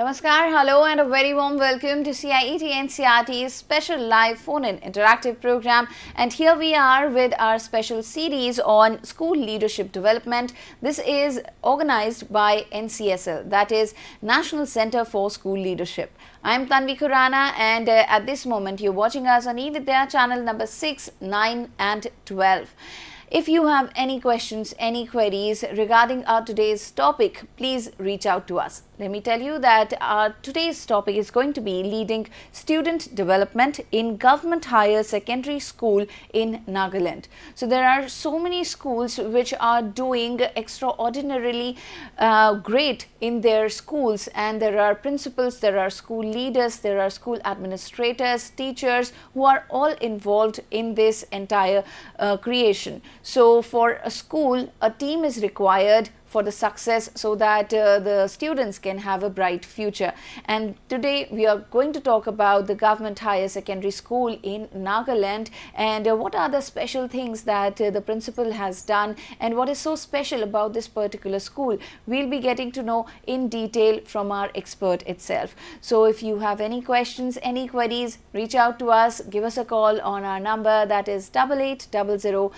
Namaskar, hello and a very warm welcome to CIET NCERT's special live phone-in interactive program. And here we are with our special series on school leadership development. This is organized by NCSL, that is National Center for School Leadership. I'm Tanvi Khurana and at this moment you're watching us on eVidya channel number 6, 9 and 12. If you have any questions, any queries regarding our today's topic, please reach out to us. Let me tell you that our today's topic is going to be leading student development in government higher secondary school in Nagaland. So there are so many schools which are doing extraordinarily great in their schools, and there are principals, there are school leaders, there are school administrators, teachers who are all involved in this entire creation. So for a school, a team is required for the success so that the students can have a bright future. And today we are going to talk about the government higher secondary school in Nagaland and what are the special things that the principal has done and what is so special about this particular school. We'll be getting to know in detail from our expert itself. So if you have any questions, any queries, reach out to us, give us a call on our number, that is 8800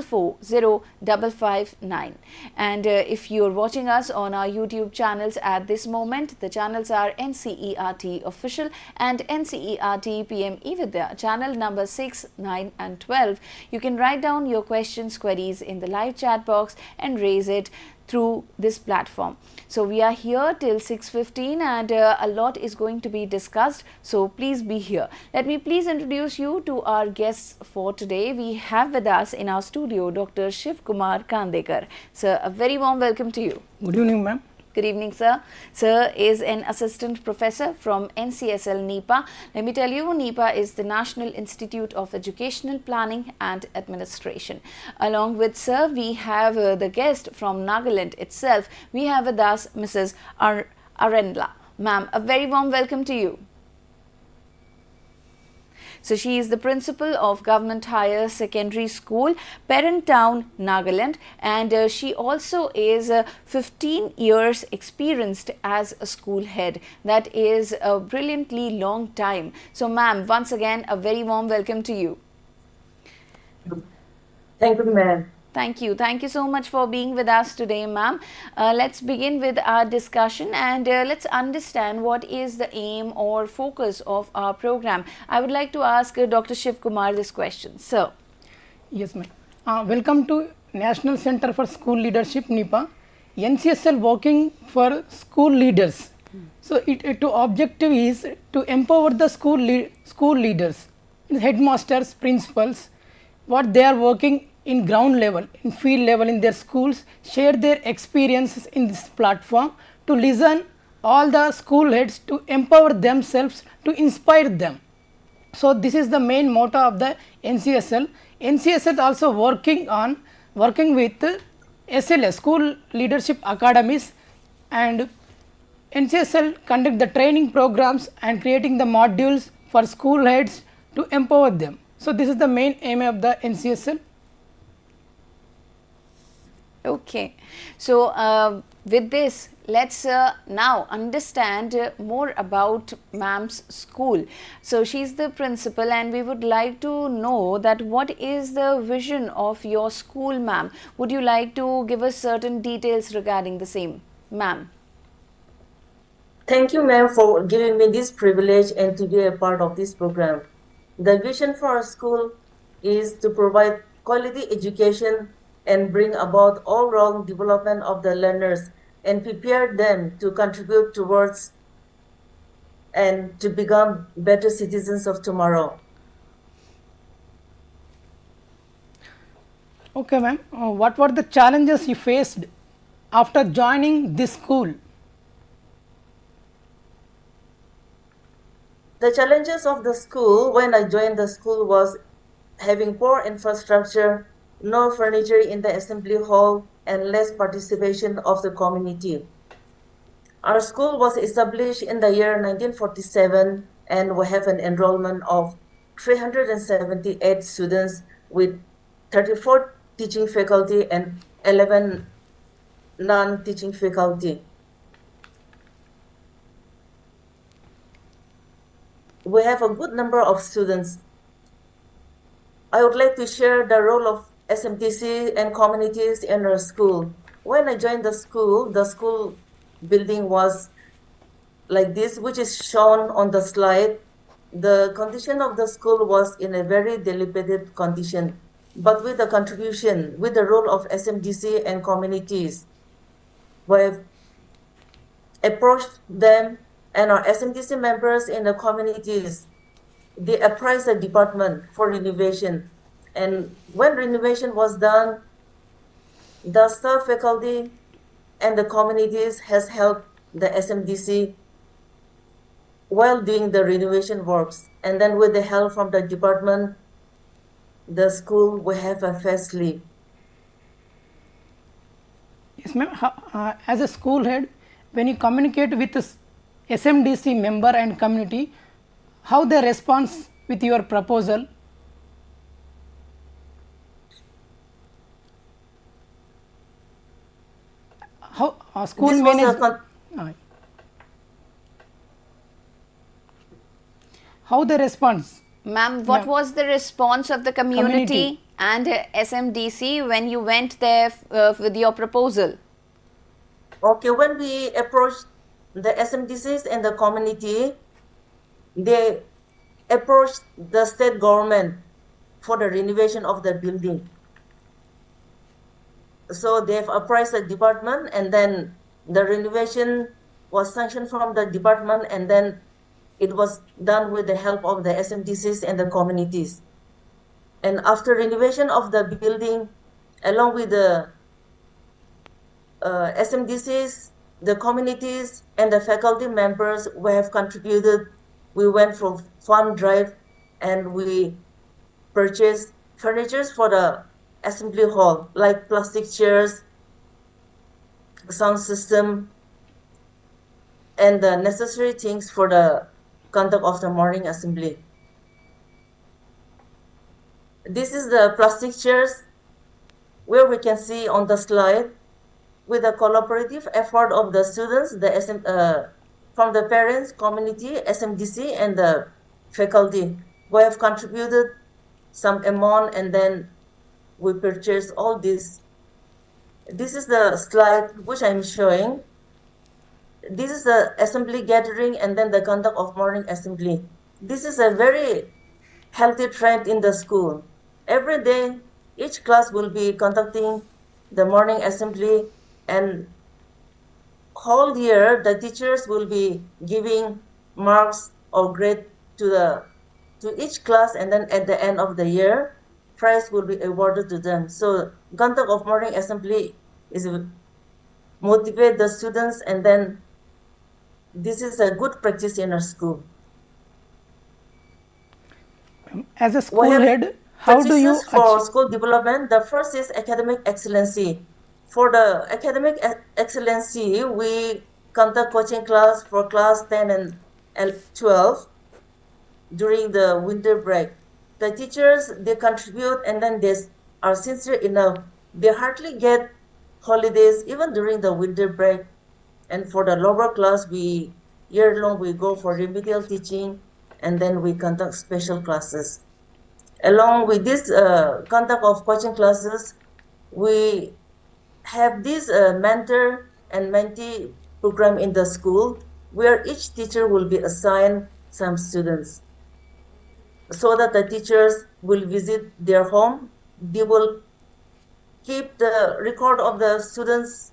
440 559. And if you're watching us on our YouTube channels at this moment, the channels are NCERT Official and NCERT PM eVidya channel number 6, 9 and 12. You can write down your questions, queries in the live chat box and raise it through this platform. So we are here till 6:15 and a lot is going to be discussed, so please be here. Let me please introduce you to our guests for today. We have with us in our studio Dr. Shiv Kumar Kandekar. Sir, a very warm welcome to you. Good evening, ma'am. Good evening, sir. Sir is an assistant professor from NCSL NIEPA. Let me tell you, NIEPA is the National Institute of Educational Planning and Administration. Along with sir, we have the guest from Nagaland itself. We have with us Mrs. Arendla. Ma'am, a very warm welcome to you. So she is the principal of Government Higher Secondary School, Parent Town, Nagaland, and she also is 15 years experienced as a school head. That is a brilliantly long time. So ma'am, once again, a very warm welcome to you. Thank you, ma'am. Thank you. Thank you so much for being with us today, ma'am. Let's begin with our discussion and let's understand what is the aim or focus of our program. I would like to ask Dr. Shiv Kumar this question. Sir. Yes, ma'am. Welcome to National Center for School Leadership, NIEPA. NCSL working for school leaders. So, its objective is to empower the school leaders, headmasters, principals, what they are working in ground level, in field level in their schools, share their experiences in this platform to listen all the school heads to empower themselves, to inspire them. So this is the main motto of the NCSL. NCSL also working with SLS, School Leadership Academies, and NCSL conduct the training programs and creating the modules for school heads to empower them. So this is the main aim of the NCSL. Okay, so with this, let's now understand more about ma'am's school. So she's the principal and we would like to know that what is the vision of your school, ma'am. Would you like to give us certain details regarding the same, ma'am? Thank you, ma'am, for giving me this privilege and to be a part of this program. The vision for our school is to provide quality education and bring about all-round development of the learners and prepare them to contribute towards and to become better citizens of tomorrow. Okay, ma'am. What were the challenges you faced after joining this school? The challenges of the school when I joined the school was having poor infrastructure, no furniture in the assembly hall, and less participation of the community. Our school was established in the year 1947 and we have an enrollment of 378 students with 34 teaching faculty and 11 non-teaching faculty. we have a good number of students. I would like to share the role of SMTC and communities in our school. When I joined the school building was like this, which is shown on the slide. The condition of the school was in a very dilapidated condition, but with the contribution, with the role of SMDC and communities, we have approached them and our SMDC members in the communities. They appraised the department for renovation. And when renovation was done, the staff, faculty, and the communities has helped the SMDC while doing the renovation works. And then with the help from the department, the school will have a facelift. Yes, ma'am. As a school head, when you communicate with the SMDC member and community, how they respond with your proposal? How school This was management? How the response? Ma'am, what was the response of the community and SMDC when you went there with your proposal? Okay, when we approached the SMDCs and the community, they approached the state government for the renovation of the building. So they've appraised the department, and then the renovation was sanctioned from the department, and then it was done with the help of the SMDCs and the communities. And after renovation of the building, along with the SMDCs, the communities, and the faculty members, we have contributed. We went for fund drive, and we purchased furniture for the assembly hall, like plastic chairs, sound system, and the necessary things for the conduct of the morning assembly. This is the plastic chairs where we can see on the slide with the collaborative effort of the students, from the parents, community, SMDC, and the faculty. We have contributed some amount, and then we purchased all this. This is the slide which I'm showing. This is the assembly gathering and then the conduct of morning assembly. This is a very healthy trend in the school. Every day, each class will be conducting the morning assembly, and whole year the teachers will be giving marks or grade to each class, and then at the end of the year, prize will be awarded to them. So conduct of morning assembly is motivate the students, and then this is a good practice in our school. As a school head, how do you for school development? The first is academic excellency. For the academic excellency, we conduct coaching class for class 10 and 12 during the winter break. The teachers, they contribute, and then they are sincere enough. They hardly get holidays even during the winter break. And for the lower class, year long we go for remedial teaching, and then we conduct special classes. Along with this conduct of coaching classes, we have this mentor and mentee program in the school, where each teacher will be assigned some students, so that the teachers will visit their home. They will keep the record of the students'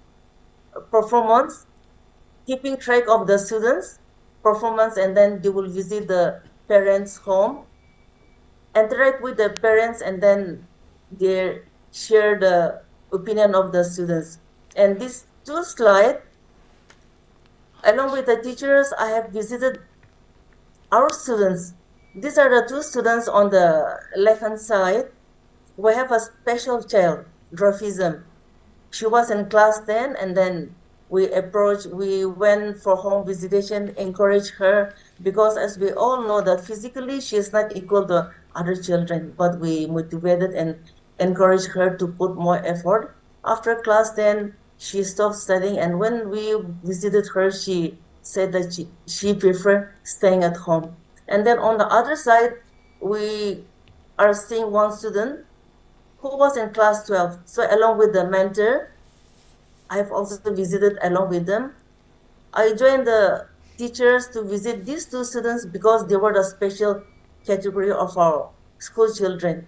performance, keeping track of the students' performance, and then they will visit the parents' home, interact with the parents, and then they share the opinion of the students. And these two slides, along with the teachers, I have visited our students. These are the two students on the left-hand side. We have a special child, dwarfism. She was in class 10, and then we went for home visitation, encouraged her, because as we all know that physically she is not equal to other children, but we motivated and encouraged her to put more effort. After class 10, she stopped studying, and when we visited her, she said that she preferred staying at home. And then on the other side, we are seeing one student who was in class 12. So along with the mentor, I've also visited along with them. I joined the teachers to visit these two students because they were the special category of our school children.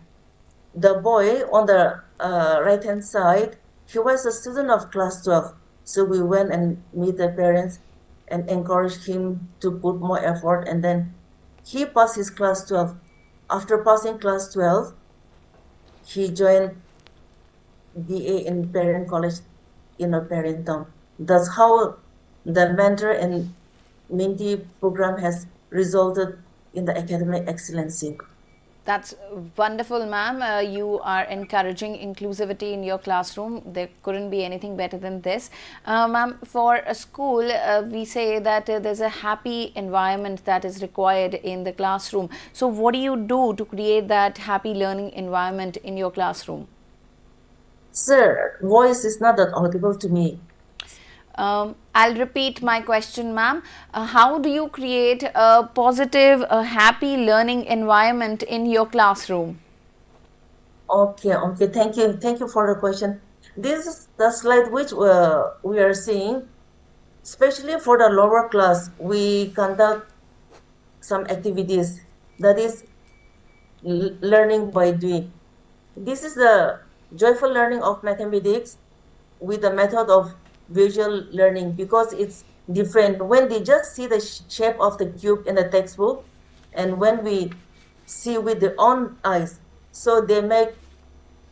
The boy on the right-hand side, he was a student of class 12. So we went and meet the parents and encouraged him to put more effort, and then he passed his class 12. After passing class 12, he joined BA in Parent College in a parent town. That's how the mentor and mentee program has resulted in the academic excellency. That's wonderful, ma'am. You are encouraging inclusivity in your classroom. There couldn't be anything better than this. Ma'am, for a school, we say that there's a happy environment that is required in the classroom. So what do you do to create that happy learning environment in your classroom? Sir, voice is not that audible to me. I'll repeat my question, ma'am. How do you create a positive, happy learning environment in your classroom? Okay. Thank you for the question. This is the slide which we are seeing. Especially for the lower class, we conduct some activities, that is learning by doing. This is the joyful learning of mathematics with the method of visual learning, because it's different when they just see the shape of the cube in the textbook and when we see with their own eyes. So they make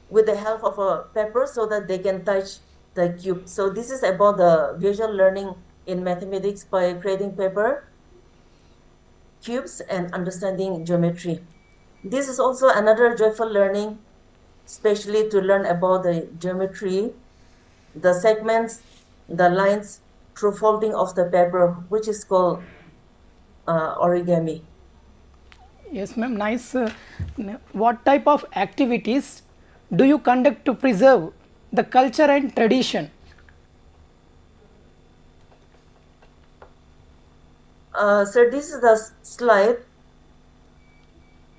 with the help of a paper so that they can touch the cube. So this is about the visual learning in mathematics by creating paper, cubes, and understanding geometry. This is also another joyful learning, especially to learn about the geometry, the segments, the lines through folding of the paper, which is called origami. Yes, ma'am. Nice. What type of activities do you conduct to preserve the culture and tradition? Sir, this is the slide.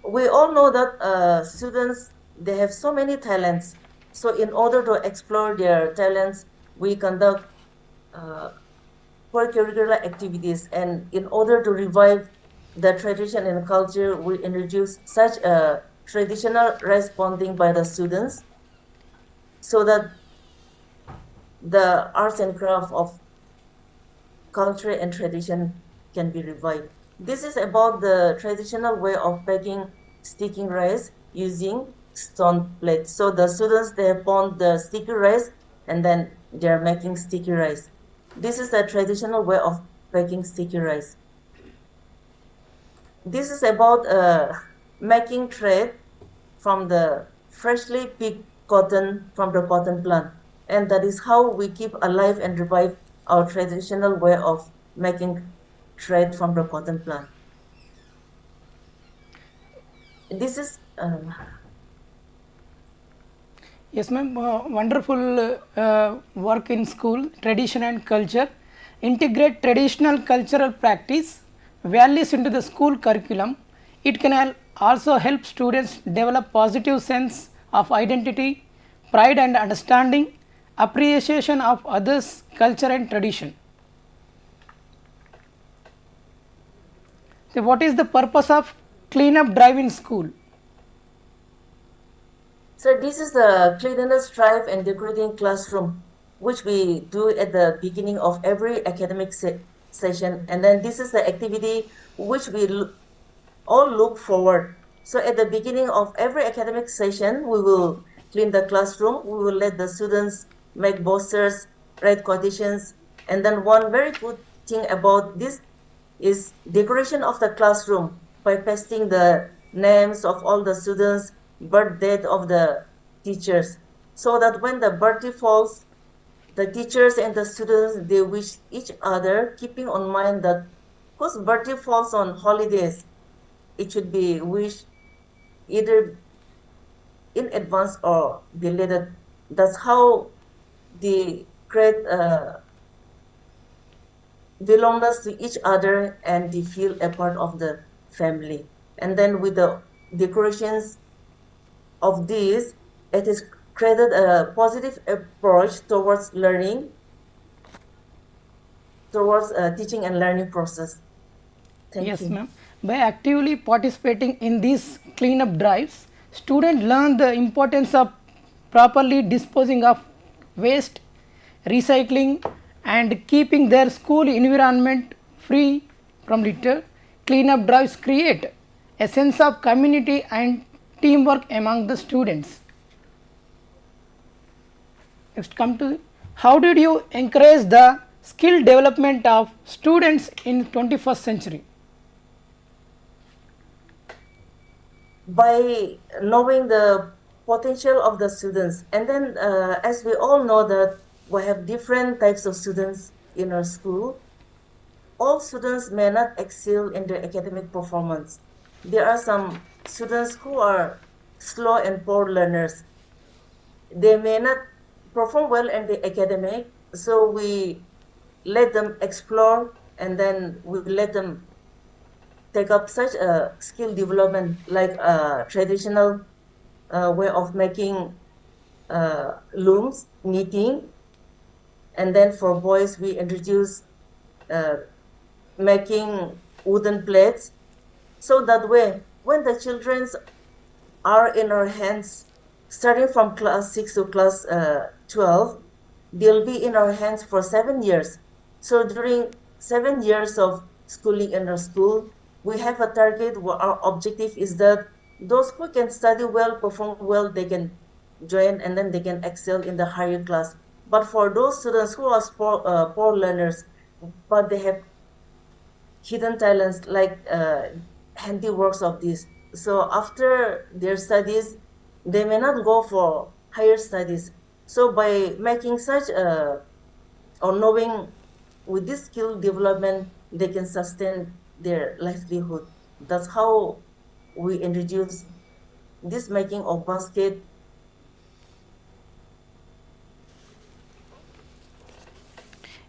We all know that students, they have so many talents. So in order to explore their talents, we conduct curricular activities, and in order to revive the tradition and culture, we introduce such a traditional rice bonding by the students so that the arts and craft of culture and tradition can be revived. This is about the traditional way of baking sticky rice using stone plates. So the students, they pound the sticky rice and then they are making sticky rice. This is the traditional way of baking sticky rice. This is about making thread from the freshly picked cotton from the cotton plant. And that is how we keep alive and revive our traditional way of making thread from the cotton plant. This is Yes, ma'am. Wonderful work in school, tradition and culture. Integrate traditional cultural practice, values into the school curriculum. It can also help students develop positive sense of identity, pride and understanding, appreciation of others' culture and tradition. So, what is the purpose of cleanup drive in school? So this is the cleanliness drive and decorating classroom, which we do at the beginning of every academic session. And then this is the activity which we all look forward. So at the beginning of every academic session, we will clean the classroom. We will let the students make posters, write quotations. And then one very good thing about this is decoration of the classroom by pasting the names of all the students, birth date of the teachers, so that when the birthday falls, the teachers and the students, they wish each other, keeping on mind that whose birthday falls on holidays, it should be wished either in advance or belated. That's how they create belongingness to each other and they feel a part of the family. And then with the decorations of these, it has created a positive approach towards learning, towards teaching and learning process. Thank Yes, you. ma'am. By actively participating in these cleanup drives, students learn the importance of properly disposing of waste, recycling, and keeping their school environment free from litter. Cleanup drives create a sense of community and teamwork among the students. Next, come to how did you encourage the skill development of students in 21st century? By knowing the potential of the students, and then as we all know that we have different types of students in our school, all students may not excel in their academic performance. There are some students who are slow and poor learners. They may not perform well in the academic, so we let them explore, and then we let them take up such a skill development like a traditional way of making looms, knitting. And then for boys, we introduce making wooden plates. So that way, when the children are in our hands, starting from class 6 to class 12, they'll be in our hands for 7 years. So during 7 years of schooling in our school, we have a target. Our objective is that those who can study well, perform well, they can join, and then they can excel in the higher class. But for those students who are poor learners, but they have hidden talents like handiworks of this, so after their studies, they may not go for higher studies. So by making such or knowing with this skill development, they can sustain their livelihood. That's how we introduce this making of basket.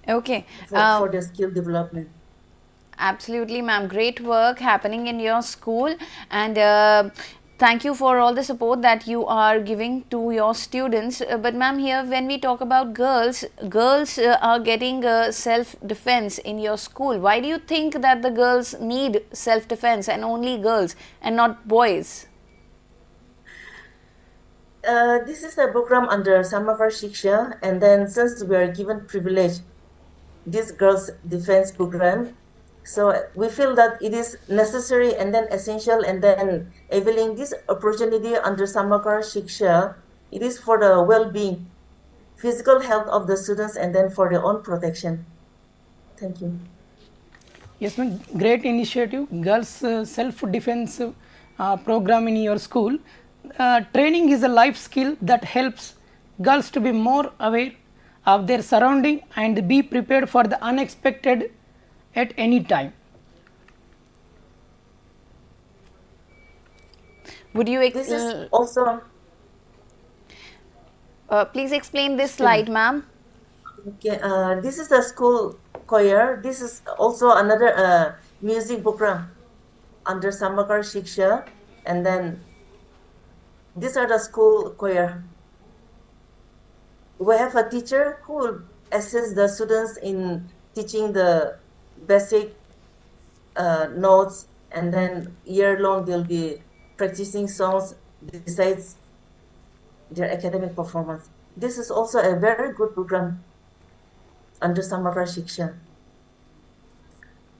Okay. For the skill development. Absolutely, ma'am. Great work happening in your school, and thank you for all the support that you are giving to your students. But ma'am, here when we talk about girls, are getting self-defense in your school. Why do you think that the girls need self-defense and only girls and not boys? This is a program under Samakar Shiksha, and then since we are given privilege, this girls defense program, so we feel that it is necessary and then essential, and then availing this opportunity under Samakar Shiksha, it is for the well-being, physical health of the students, and then for their own protection. Thank you. Yes, ma'am. Great initiative. Girls self-defense program in your school. Training is a life skill that helps girls to be more aware of their surrounding and be prepared for the unexpected at any time. Would you This is also please explain this slide, ma'am? okay. This is the school choir. This is also another music program under Samakar Shiksha, and then these are the school choir. We have a teacher who will assist the students in teaching the basic notes, and then year long they'll be practicing songs besides their academic performance. This is also a very good program under Samakar Shiksha.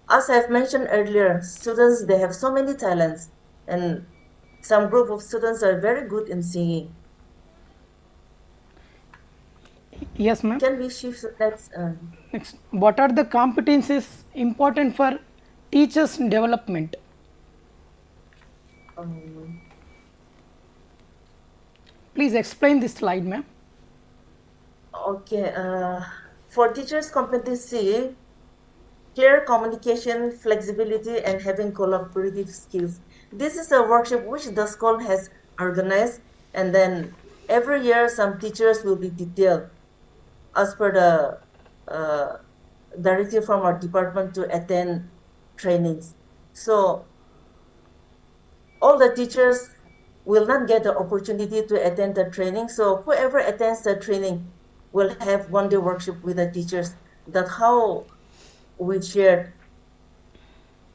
As I've mentioned earlier, students, they have so many talents, and some group of students are very good in singing. Yes, ma'am. Can we shift to next? Next, what are the competencies important for teachers' development? Please explain this slide, ma'am. Okay, for teachers' competency, clear communication, flexibility, and having collaborative skills. This is a workshop which the school has organized, and then every year some teachers will be detailed as per the directive from our department to attend trainings. So all the teachers will not get the opportunity to attend the training. So whoever attends the training will have one-day workshop with the teachers. That's how we shared,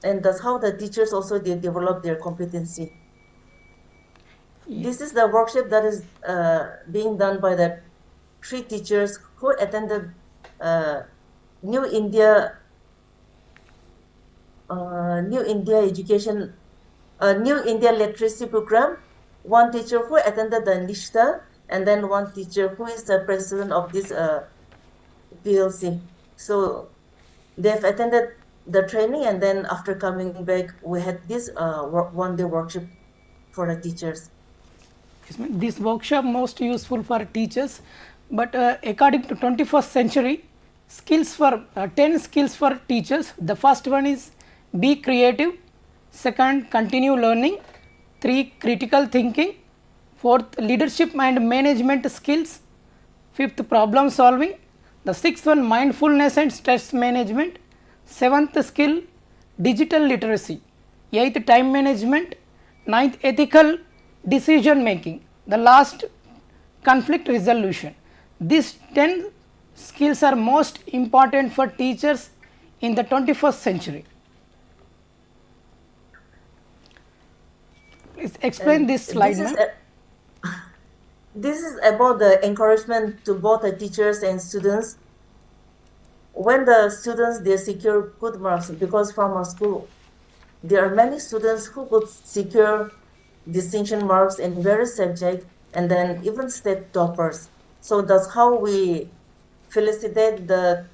and that's how the teachers also they develop their competency. This is the workshop that is being done by the 3 teachers who attended New India education, New India literacy program. One teacher who attended the NISTA, and then one teacher who is the president of this PLC. So they've attended the training, and then after coming back, we had this one-day workshop for the teachers. Yes, ma'am. This workshop most useful for teachers, but according to 21st century, skills for 10 skills for teachers. The first one is be creative, second continue learning, 3 critical thinking, 4th leadership and management skills, 5th problem solving, the 6th one mindfulness and stress management, 7th skill digital literacy, 8th time management, 9th ethical decision making, the last conflict resolution. These 10 skills are most important for teachers in the 21st century. Please explain this slide. This is about the encouragement to both the teachers and students. When the students they secure good marks, because from our school there are many students who could secure distinction marks in various subjects, and then even state toppers. So that's how we felicitate the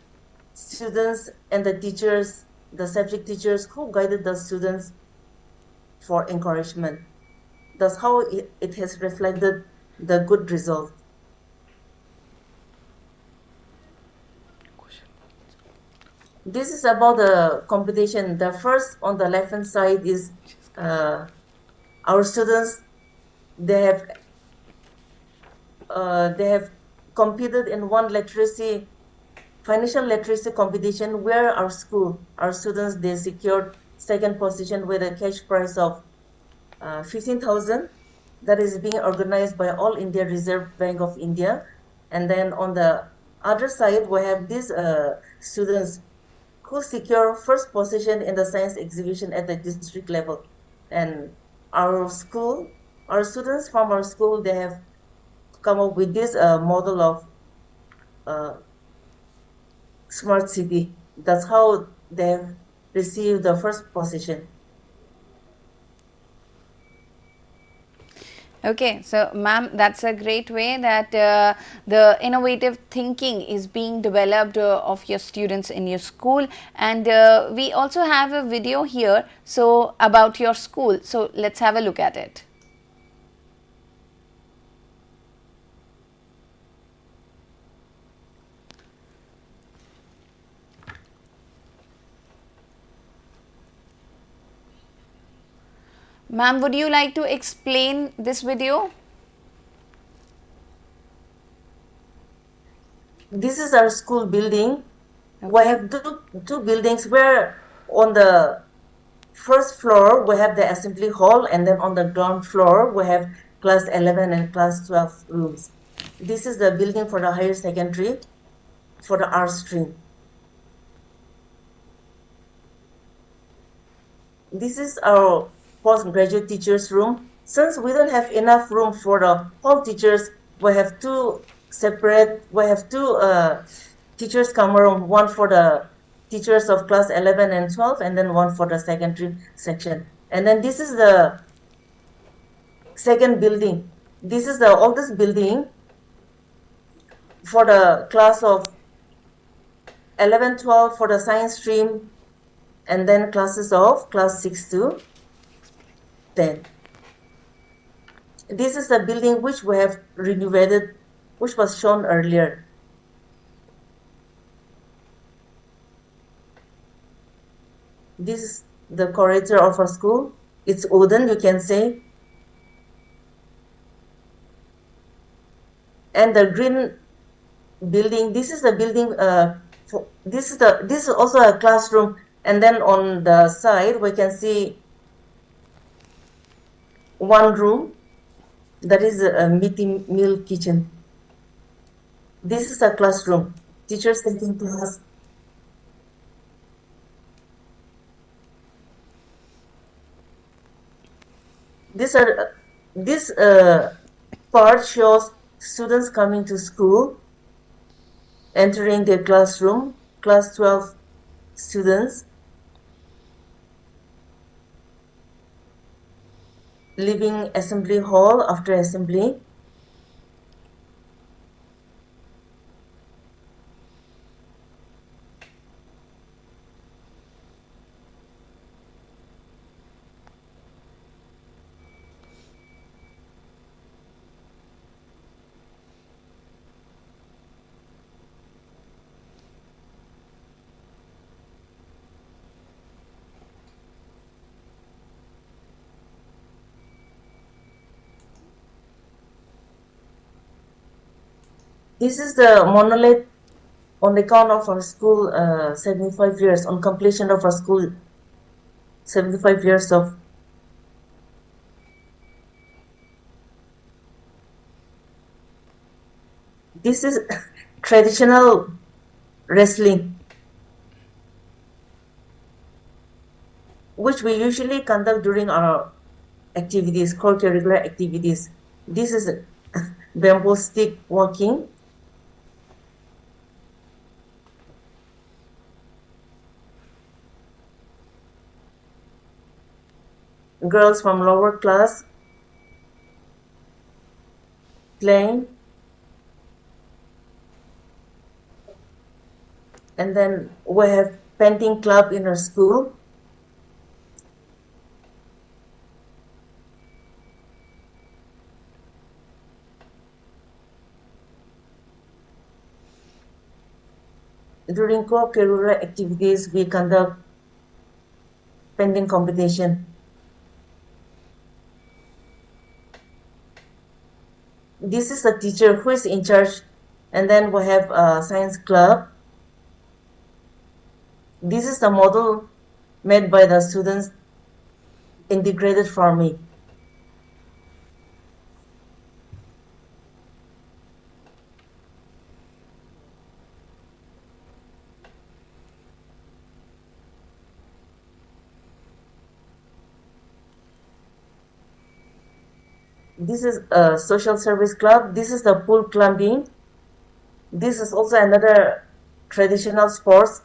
students and the teachers, the subject teachers who guided the students for encouragement. That's how it has reflected the good result. This is about the competition. The first on the left hand side is our students. They have competed in one financial literacy competition where our students they secured second position with a cash prize of 15,000. That is being organized by All India Reserve Bank of India. And then on the other side, we have these students who secure first position in the science exhibition at the district level. And our students from our school, they have come up with this model of smart city. That's how they have received the first position. Okay, so ma'am, that's a great way that the innovative thinking is being developed of your students in your school, and we also have a video here so about your school, so let's have a look at it. Ma'am, would you like to explain this video? This is our school building. Okay. We have two buildings where on the first floor we have the assembly hall, and then on the ground floor we have class 11 and class 12 rooms. This is the building for the higher secondary for the art stream. This is our postgraduate teachers room. Since we don't have enough room for the whole teachers, we have two teachers come room, one for the teachers of class 11 and 12, and then one for the secondary section. And then this is the second building. This is the oldest building for the class of 11, 12 for the science stream, and then classes of class 6 to 10. This is the building which we have renovated, which was shown earlier. This is the corridor of our school. It's wooden, you can say. And the green building, this is the building, this is also a classroom. And then on the side, we can see one room, that is a meal kitchen. This is a classroom. Teachers taking class. This part shows students coming to school, entering their classroom, class 12 students, leaving assembly hall after assembly. This is the monolith on account of our school 75 years, on completion of our school 75 years of. This is traditional wrestling, which we usually conduct during our activities, core curricular activities. This is bamboo stick walking. Girls from lower class playing. And then we have painting club in our school. During co-curricular activities, we conduct painting competition. This is the teacher who is in charge, and then we have a science club. This is the model made by the students, integrated farming. This is a social service club. This is the pool climbing. This is also another traditional sports.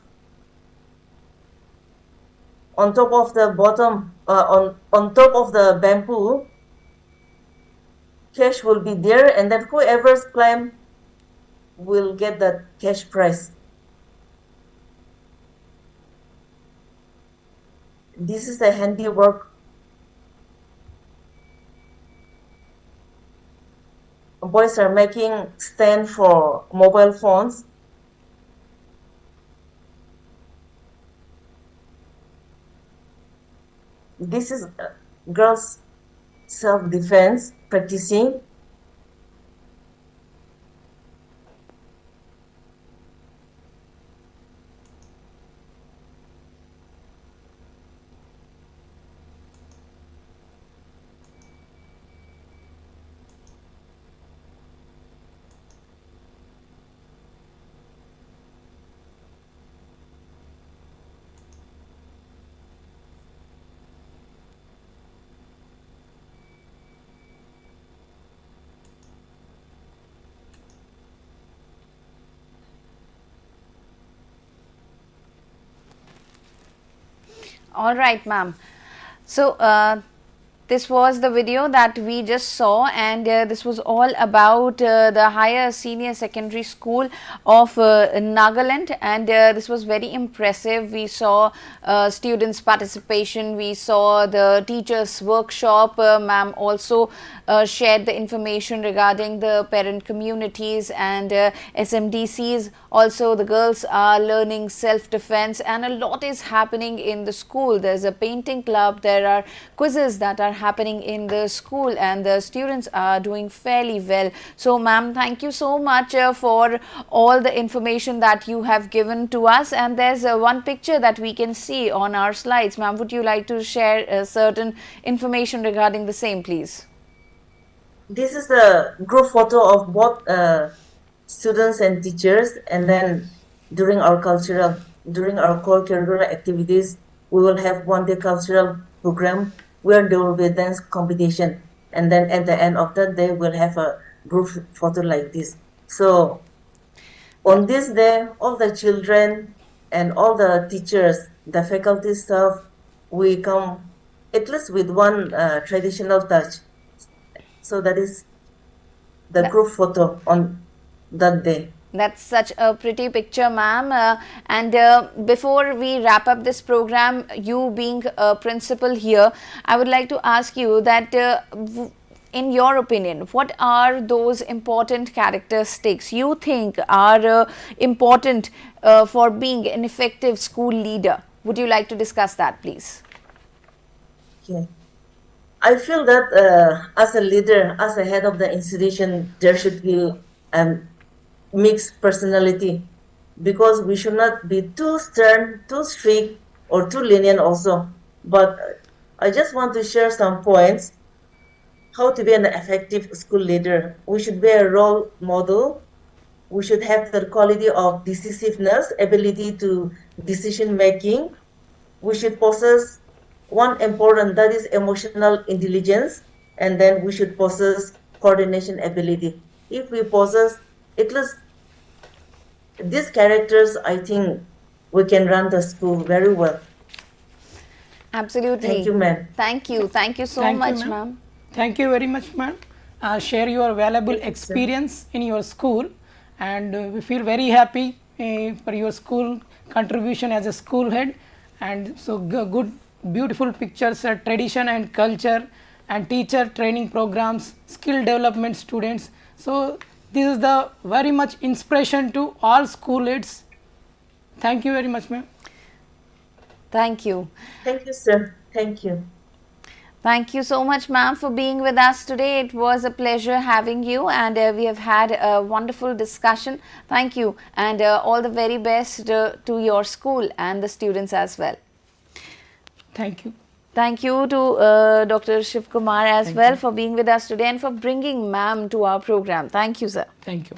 On top of the bottom, on top of the bamboo, cash will be there, and then whoever climb will get the cash prize. This is the handiwork. Boys are making stand for mobile phones. This is girls self-defense practicing. All right, ma'am. So, this was the video that we just saw, and this was all about the higher senior secondary school of Nagaland, and this was very impressive. We saw students participation, we saw the teachers workshop. Ma'am also shared the information regarding the parent communities and SMDCs. Also, the girls are learning self-defense, and a lot is happening in the school. There's a painting club, there are quizzes that are happening in the school, and the students are doing fairly well. So ma'am, thank you so much for all the information that you have given to us. And there's one picture that we can see on our slides. Ma'am, would you like to share certain information regarding the same, please? This is the group photo of both students and teachers, and then during our core curricular activities, we will have one-day cultural program where there will be a dance competition, and then at the end of that day, we'll have a group photo like this. So on this day, all the children and all the teachers, the faculty staff, we come at least with one traditional touch. So that is the group photo on that day. That's such a pretty picture, ma'am. And before we wrap up this program, you being a principal here, I would like to ask you that in your opinion, what are those important characteristics you think are important for being an effective school leader? Would you like to discuss that, please? Okay. I feel that as a leader, as a head of the institution, there should be mixed personality, because we should not be too stern, too strict, or too lenient also. But I just want to share some points how to be an effective school leader. We should be a role model. We should have the quality of decisiveness, ability to decision making. We should possess one important, that is emotional intelligence, and then we should possess coordination ability. If we possess at least these characters, I think we can run the school very well. Absolutely. Thank you, ma'am. Thank you. Thank you so Thank you, much, ma'am. ma'am. Thank you very much, ma'am. Share your valuable experience in your school, and we feel very happy for your school contribution as a school head. And so good, beautiful pictures, tradition and culture, and teacher training programs, skill development students. So this is the very much inspiration to all school heads. Thank you very much, ma'am. Thank you. Thank you, sir. Thank you. Thank you so much, ma'am, for being with us today. It was a pleasure having you, and we have had a wonderful discussion. Thank you, and all the very best to your school and the students as well. Thank you. Thank you to Dr. Shiv Kumar as well for being with us today and for bringing ma'am to our program. Thank you, sir. Thank you.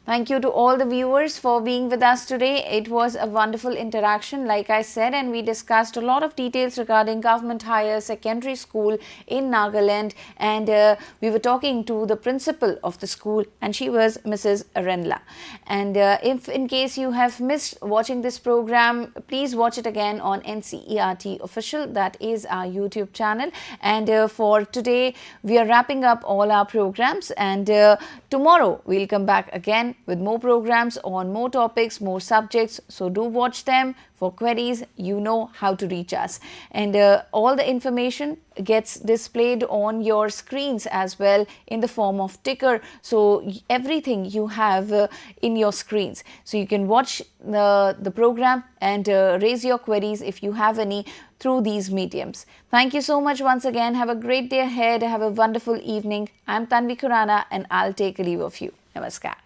Thank you to all the viewers for being with us today. It was a wonderful interaction, like I said, and we discussed a lot of details regarding government higher secondary school in Nagaland, and we were talking to the principal of the school, and she was Mrs. Renla. And if in case you have missed watching this program, please watch it again on NCERT Official. That is our YouTube channel. And for today, we are wrapping up all our programs, and tomorrow we'll come back again with more programs on more topics, more subjects. So do watch them. For queries, you know how to reach us. And all the information gets displayed on your screens as well in the form of ticker. So everything you have in your screens. So you can watch the program and raise your queries if you have any through these mediums. Thank you so much once again. Have a great day ahead. Have a wonderful evening. I'm Tanvi Khurana, and I'll take a leave of you. Namaskar.